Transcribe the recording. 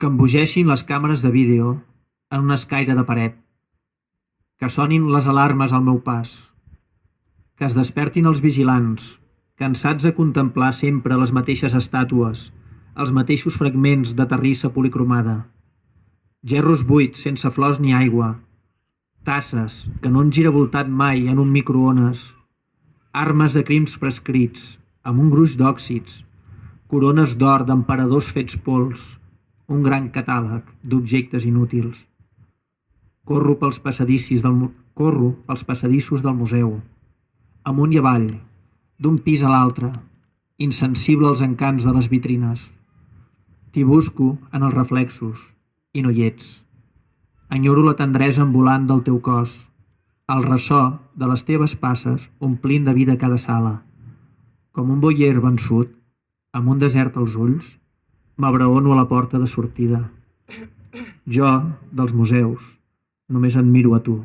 Que embogeixin les càmeres de vídeo en un escaire de paret, que sonin les alarmes al meu pas, que es despertin els vigilants, cansats de contemplar sempre les mateixes estàtues, els mateixos fragments de terrissa policromada, gerros buits sense flors ni aigua, tasses que no han giravoltat mai en un microones, armes de crims prescrits, amb un gruix d'òxids, corones d'or d'emperadors fets pols, un gran catàleg d'objectes inútils. Corro pels passadissos del museu, amunt i avall, d'un pis a l'altre, insensible als encants de les vitrines. T'hi busco en els reflexos, i no hi ets. Enyoro la tendresa ambulant del teu cos, el ressò de les teves passes omplint de vida cada sala. Com un voyer vençut, amb un desert als ulls, m'abraono a la porta de sortida. Jo, dels museus, només et miro a tu.